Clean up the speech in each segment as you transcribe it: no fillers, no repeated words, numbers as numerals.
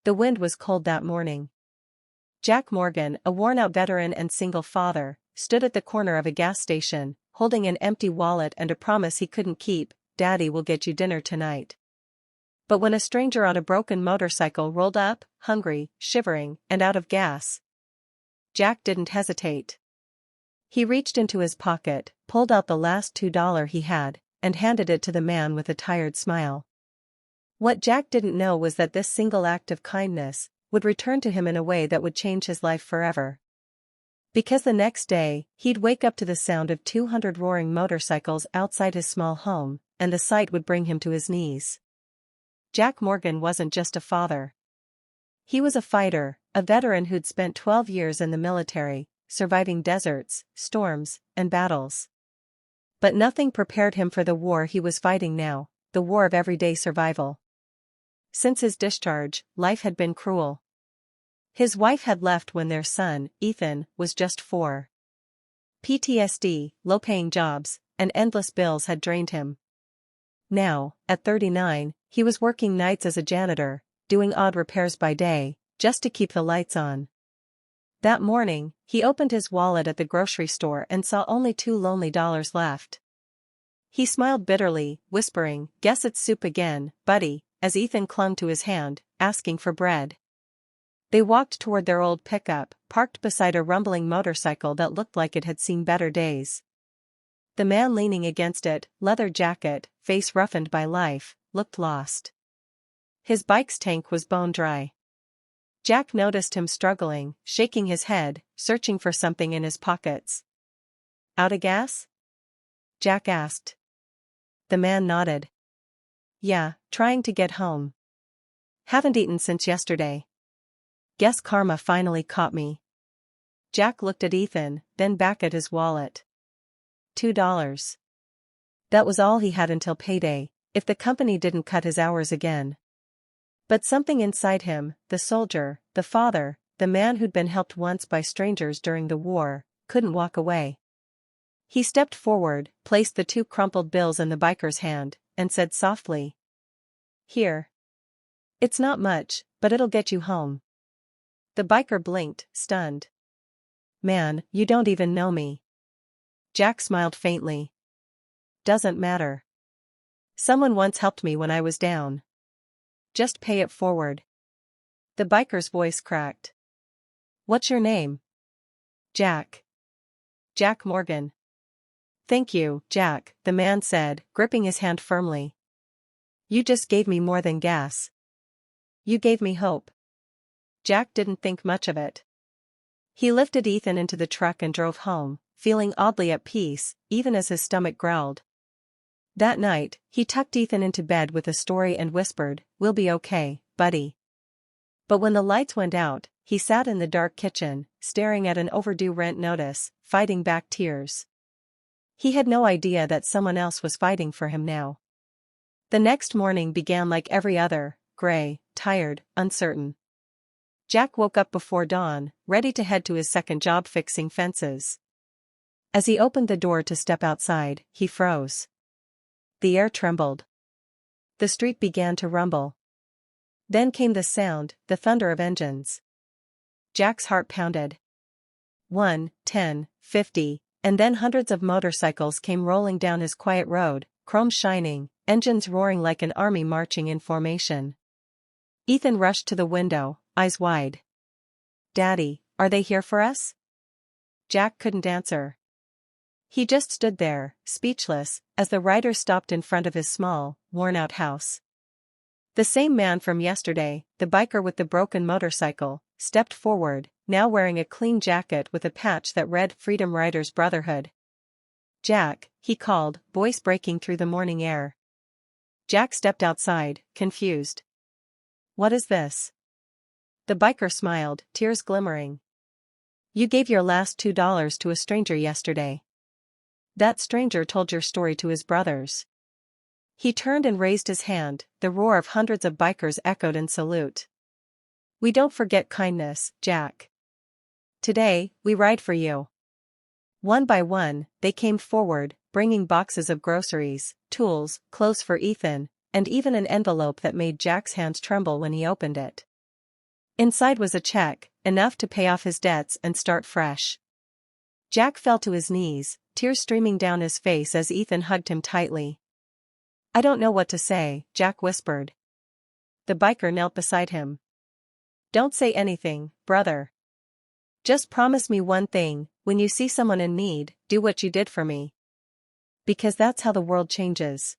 The wind was cold that morning. Jack Morgan, a worn-out veteran and single father, stood at the corner of a gas station, holding an empty wallet and a promise he couldn't keep: "Daddy will get you dinner tonight." But when a stranger on a broken motorcycle rolled up, hungry, shivering, and out of gas, Jack didn't hesitate. He reached into his pocket, pulled out the last $2 he had, and handed it to the man with a tired smile. What Jack didn't know was that this single act of kindness would return to him in a way that would change his life forever. Because the next day, he'd wake up to the sound of 200 roaring motorcycles outside his small home, and the sight would bring him to his knees. Jack Morgan wasn't just a father. He was a fighter, a veteran who'd spent 12 years in the military, surviving deserts, storms, and battles. But nothing prepared him for the war he was fighting now, the war of everyday survival. Since his discharge, life had been cruel. His wife had left when their son, Ethan, was just 4. PTSD, low-paying jobs, and endless bills had drained him. Now, at 39, he was working nights as a janitor, doing odd repairs by day, just to keep the lights on. That morning, he opened his wallet at the grocery store and saw only $2 lonely left. He smiled bitterly, whispering, "Guess it's soup again, buddy," as Ethan clung to his hand, asking for bread. They walked toward their old pickup, parked beside a rumbling motorcycle that looked like it had seen better days. The man leaning against it, leather jacket, face roughened by life, looked lost. His bike's tank was bone dry. Jack noticed him struggling, shaking his head, searching for something in his pockets. "Out of gas?" Jack asked. The man nodded. "Yeah, trying to get home. Haven't eaten since yesterday. Guess karma finally caught me." Jack looked at Ethan, then back at his wallet. $2. That was all he had until payday, if the company didn't cut his hours again. But something inside him, the soldier, the father, the man who'd been helped once by strangers during the war, couldn't walk away. He stepped forward, placed the 2 crumpled bills in the biker's hand, and said softly, "Here. It's not much, but it'll get you home." The biker blinked, stunned. "Man, you don't even know me." Jack smiled faintly. "Doesn't matter. Someone once helped me when I was down. Just pay it forward." The biker's voice cracked. "What's your name?" "Jack. Jack Morgan." "Thank you, Jack," the man said, gripping his hand firmly. "You just gave me more than gas. You gave me hope." Jack didn't think much of it. He lifted Ethan into the truck and drove home, feeling oddly at peace, even as his stomach growled. That night, he tucked Ethan into bed with a story and whispered, "We'll be okay, buddy." But when the lights went out, he sat in the dark kitchen, staring at an overdue rent notice, fighting back tears. He had no idea that someone else was fighting for him now. The next morning began like every other, gray, tired, uncertain. Jack woke up before dawn, ready to head to his second job fixing fences. As he opened the door to step outside, he froze. The air trembled. The street began to rumble. Then came the sound, the thunder of engines. Jack's heart pounded. 1, 10, 50, and then hundreds of motorcycles came rolling down his quiet road, chrome shining, engines roaring like an army marching in formation. Ethan rushed to the window, eyes wide. "Daddy, are they here for us?" Jack couldn't answer. He just stood there, speechless, as the riders stopped in front of his small, worn-out house. The same man from yesterday, the biker with the broken motorcycle, stepped forward, now wearing a clean jacket with a patch that read Freedom Riders Brotherhood. "Jack," he called, voice breaking through the morning air. Jack stepped outside, confused. "What is this?" The biker smiled, tears glimmering. "You gave your last $2 to a stranger yesterday. That stranger told your story to his brothers." He turned and raised his hand, the roar of hundreds of bikers echoed in salute. "We don't forget kindness, Jack. Today, we ride for you." One by one, they came forward, bringing boxes of groceries, tools, clothes for Ethan, and even an envelope that made Jack's hands tremble when he opened it. Inside was a check, enough to pay off his debts and start fresh. Jack fell to his knees, tears streaming down his face as Ethan hugged him tightly. "I don't know what to say," Jack whispered. The biker knelt beside him. "Don't say anything, brother. Just promise me one thing, when you see someone in need, do what you did for me. Because that's how the world changes."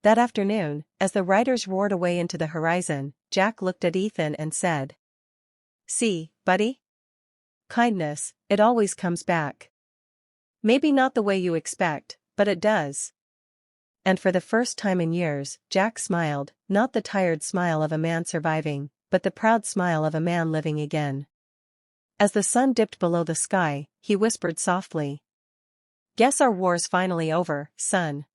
That afternoon, as the riders roared away into the horizon, Jack looked at Ethan and said, "See, buddy? Kindness, it always comes back. Maybe not the way you expect, but it does." And for the first time in years, Jack smiled, not the tired smile of a man surviving, but the proud smile of a man living again. As the sun dipped below the sky, he whispered softly, "Guess our war's finally over, son."